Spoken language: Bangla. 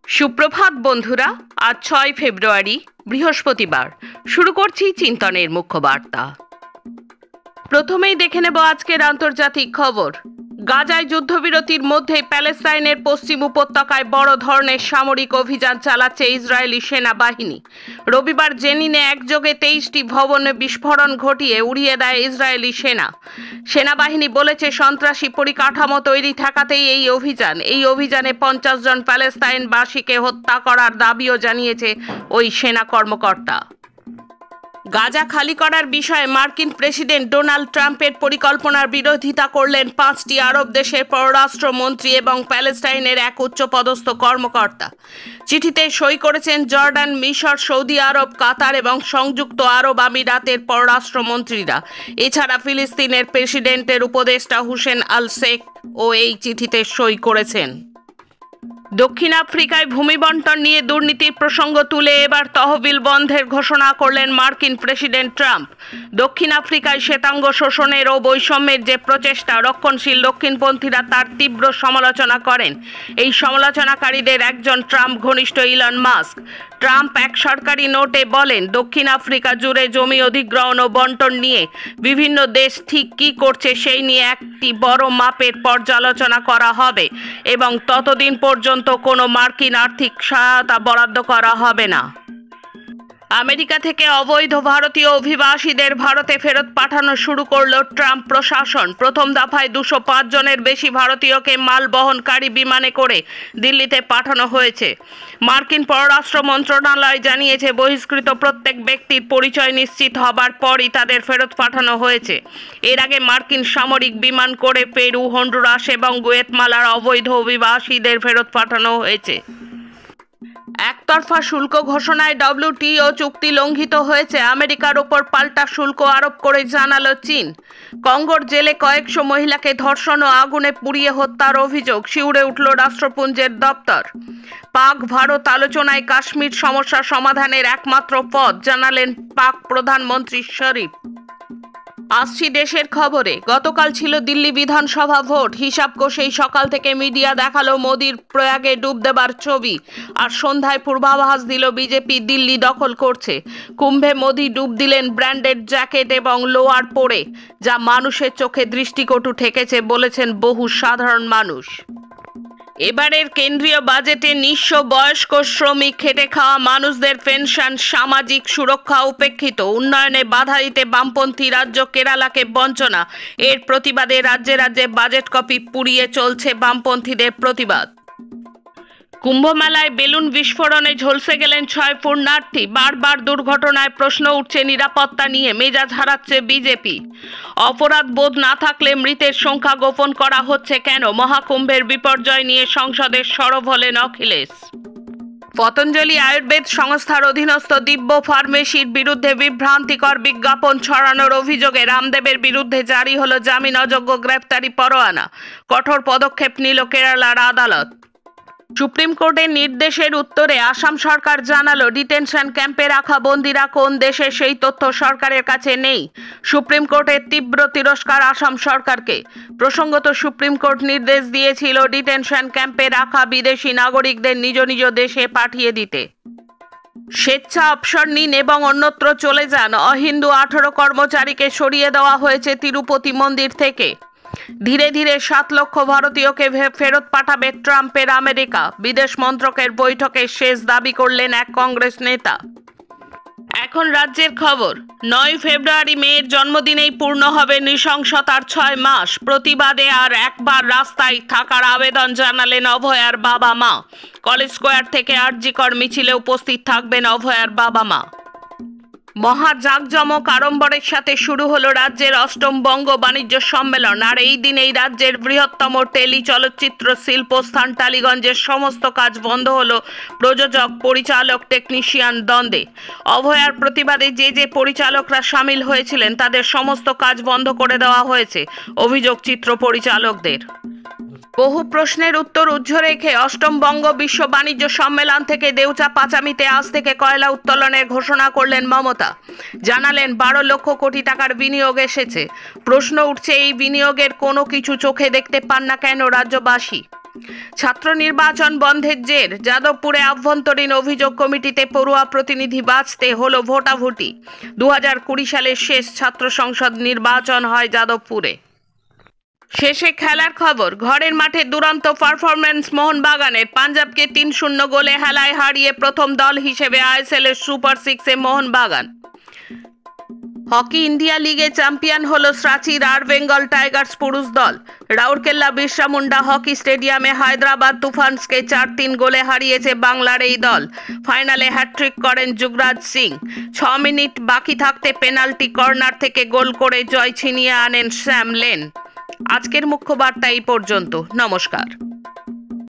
সুপ্রভাত বন্ধুরা, আজ ৬ ফেব্রুয়ারি বৃহস্পতিবার। শুরু করছি চিন্তনের মুখ্য বার্তা। প্রথমেই দেখে নেব আজকের আন্তর্জাতিক খবর। গাজায় যুদ্ধবিরতির মধ্যে প্যালেস্তাইনের পশ্চিম উপত্যকায় বড় ধরনের সামরিক অভিযান চালাচ্ছে ইসরায়েলি সেনাবাহিনী। রবিবার জেনিনে একযোগে 23টি ভবনে বিস্ফোরণ ঘটিয়ে উড়িয়ে দেয় ইসরায়েলি সেনাবাহিনী বলেছে, সন্ত্রাসী পরিকাঠামো তৈরি ঠেকাতেই এই অভিযানে 50 জন প্যালেস্তাইনবাসীকে হত্যা করার দাবিও জানিয়েছে ওই সেনা কর্মকর্তা। গাজা খালি করার বিষয়ে মার্কিন প্রেসিডেন্ট ডোনাল্ড ট্রাম্পের পরিকল্পনার বিরোধিতা করলেন 5টি আরব দেশের পররাষ্ট্রমন্ত্রী এবং প্যালেস্টাইনের এক উচ্চপদস্থ কর্মকর্তা। চিঠিতে সই করেছেন জর্ডান, মিশর, সৌদি আরব, কাতার এবং সংযুক্ত আরব আমিরাতের পররাষ্ট্রমন্ত্রীরা। এছাড়া ফিলিস্তিনের প্রেসিডেন্টের উপদেষ্টা হুসেন আল শেখ ও এই চিঠিতে সই করেছেন। দক্ষিণ আফ্রিকায় ভূমি বণ্টন নিয়ে দুর্নীতির প্রসঙ্গ তুলে এবার তহবিল বন্ধের ঘোষণা করলেন মার্কিন প্রেসিডেন্ট ট্রাম্প। দক্ষিণ আফ্রিকায় শ্বেতাঙ্গ শোষণের ও বৈষম্যের যে প্রচেষ্টা, রক্ষণশীল দক্ষিণপন্থীরা তার তীব্র সমালোচনা করেন। এই সমালোচনাকারীদের একজন ট্রাম্প ঘনিষ্ঠ ইলন মাস্ক। ট্রাম্প এক সরকারি নোটে বলেন, দক্ষিণ আফ্রিকা জুড়ে জমি অধিগ্রহণ ও বণ্টন নিয়ে বিভিন্ন দেশ ঠিক কী করছে সেই নিয়ে একটি বড় মাপের পর্যালোচনা করা হবে এবং ততদিন পর্যন্ত কোনো মার্কিন আর্থিক সহায়তা বরাদ্দ করা হবে না। আমেরিকা থেকে অবৈধ ভারতীয় অভিবাসীদের ভারতে ফেরত পাঠানো শুরু করল ট্রাম্প প্রশাসন। প্রথম দফায় 205 জনের বেশি ভারতীয়কে মাল বহনকারী বিমানে করে দিল্লিতে পাঠানো হয়েছে। মার্কিন পররাষ্ট্র মন্ত্রণালয় জানিয়েছে, বহিষ্কৃত প্রত্যেক ব্যক্তির পরিচয় নিশ্চিত হবার পরই তাদের ফেরত পাঠানো হয়েছে। এর আগে মার্কিন সামরিক বিমান করে পেরু, হন্ডুরাস এবং গুয়েতমালার অবৈধ অভিবাসীদের ফেরত পাঠানো হয়েছে। একতরফা শুল্ক ঘোষণায় WTO চুক্তি লঙ্ঘিত হয়েছে। আমেরিকার ওপর পাল্টা শুল্ক আরোপ করে জানালো চীন। কঙ্গোর জেলে কয়েকশো মহিলাকে ধর্ষণ ও আগুনে পুড়িয়ে হত্যার অভিযোগ। শিউরে উঠল রাষ্ট্রপুঞ্জের দপ্তর। পাক ভারত আলোচনায় কাশ্মীর সমস্যা সমাধানের একমাত্র পথ, জানালেন পাক প্রধানমন্ত্রী শরীফ। আসছি দেশের খবরে। গতকাল ছিল দিল্লি বিধানসভা ভোট। হিসাব কষেই সকাল থেকে মিডিয়া দেখালো মোদির প্রয়াগে ডুব দেবার ছবি, আর সন্ধ্যায় পূর্বাভাস দিল বিজেপি দিল্লি দখল করছে। কুম্ভে মোদি ডুব দিলেন ব্র্যান্ডেড জ্যাকেট এবং লোয়ার পরে, যা মানুষের চোখে দৃষ্টিকটু ঠেকেছে বলেছেন বহু সাধারণ মানুষ। এবারের কেন্দ্রীয় বাজেটে নিঃস্ব, বয়স্ক, শ্রমিক, খেটে খাওয়া মানুষদের পেনশন, সামাজিক সুরক্ষা উপেক্ষিত। উন্নয়নে বাধা দিতে বামপন্থী রাজ্য কেরালাকে বঞ্চনা। এর প্রতিবাদে রাজ্যে রাজ্যে বাজেট কপি পুড়িয়ে চলছে বামপন্থীদের প্রতিবাদ। কুম্ভমেলায় বেলুন বিস্ফোরণে ঝলসে গেলেন 6 পুণ্যার্থী। বারবার দুর্ঘটনায় প্রশ্ন উঠছে নিরাপত্তা নিয়ে। মেজাজ হারাচ্ছে বিজেপি। অপরাধ বোধ না থাকলে মৃতের সংখ্যা গোপন করা হচ্ছে কেন? মহাকুম্ভের বিপর্যয় নিয়ে সংসদে সরব হলেন অখিলেশ। পতঞ্জলি আয়ুর্বেদ সংস্থার অধীনস্থ দিব্য ফার্মেসির বিরুদ্ধে বিভ্রান্তিকর বিজ্ঞাপন ছড়ানোর অভিযোগে রামদেবের বিরুদ্ধে জারি হলো জামিন অযোগ্য গ্রেফতারি পরোয়ানা। কঠোর পদক্ষেপ নিল কেরালার আদালত। সুপ্রিম কোর্টের নির্দেশের উত্তরে আসাম সরকার জানালো, ডিটেনশন ক্যাম্পে রাখা বন্দীরা কোন দেশে সেই তথ্য সরকারের কাছে নেই। সুপ্রিম কোর্টের তীব্র তিরস্কার আসাম সরকারকে। প্রসঙ্গত, সুপ্রিম কোর্ট নির্দেশ দিয়েছিল ডিটেনশন ক্যাম্পে রাখা বিদেশি নাগরিকদের নিজ নিজ দেশে পাঠিয়ে দিতে। স্বেচ্ছা অবসর নিন এবং অন্যত্র চলে যান। অহিন্দু 18 কর্মচারীকে সরিয়ে দেওয়া হয়েছে তিরুপতি মন্দির থেকে। ধীরে ধীরে 7 লক্ষ ভারতীয়কে ফেরত পাঠাবে ট্রাম্পের আমেরিকা। বিদেশ মন্ত্রকের বৈঠকে শেষ দাবি করলেন এক কংগ্রেস নেতা। এখন রাজ্যের খবর। 9 ফেব্রুয়ারি মেয়ের জন্মদিনেই পূর্ণ হবে নৃশংসতার 6 মাস। প্রতিবাদে আর একবার রাস্তায় থাকার আবেদন জানালেন অভয়ার বাবা মা। কলেজ স্কোয়ার থেকে আরজিকর মিছিলে উপস্থিত থাকবেন অভয়ার বাবা মা। মহা জাঁকজমক আড়ম্বরের সাথে শুরু হলো রাজ্যের 8ম বঙ্গ বাণিজ্য সম্মেলন। আর এই দিনেই রাজ্যের বৃহত্তম টেলি চলচ্চিত্র শিল্পস্থান টালিগঞ্জের সমস্ত কাজ বন্ধ হলো প্রযোজক, পরিচালক, টেকনিশিয়ান দ্বন্দ্বে। অভয়ার প্রতিবাদে যে পরিচালকরা সামিল হয়েছিলেন তাদের সমস্ত কাজ বন্ধ করে দেওয়া হয়েছে, অভিযোগ চিত্র পরিচালকদের। বহু প্রশ্নের উত্তর উজ্জ্ব রেখে 8ম বঙ্গ বিশ্ব বাণিজ্য সম্মেলন থেকে দেউচা পাচামিতে আজ থেকে কয়লা উত্তোলনের ঘোষণা করলেন মমতা। জানালেন 12 লক্ষ কোটি টাকার বিনিয়োগ এসেছে। প্রশ্ন উঠছে, এই বিনিয়োগের কোনো কিছু চোখে দেখতে পান না কেন রাজ্যবাসী? ছাত্র নির্বাচন বন্ধের জের যাদবপুরে আভ্যন্তরীণ অভিযোগ কমিটিতে পড়ুয়া প্রতিনিধি বাছতে হলো ভোটাভুটি। 2020 সালের শেষ ছাত্র সংসদ নির্বাচন হয় যাদবপুরে। শেষে খেলার খবর। ঘরের মাঠে দুরন্ত পারফরম্যান্স মোহনবাগানের। পাঞ্জাবকে 3-0 গোলে হেলায় হারিয়ে প্রথম দল হিসেবে আইএসএল এর সুপার 6-এ মোহনবাগান। হকি ইন্ডিয়া লিগে চ্যাম্পিয়ন হলো রাঁচির আর বেঙ্গল টাইগার্স পুরুষ দল। রাউরকেল্লা বিরসা মুন্ডা হকি স্টেডিয়ামে হায়দ্রাবাদ তুফানসকে 4-3 গোলে হারিয়েছে বাংলার এই দল। ফাইনালে হ্যাট্রিক করেন যুবরাজ সিং। 6 মিনিট বাকি থাকতে পেনাল্টি কর্নার থেকে গোল করে জয় ছিনিয়ে আনেন স্যাম লেন। আজকের মুখ্য বার্তা এই পর্যন্ত। নমস্কার।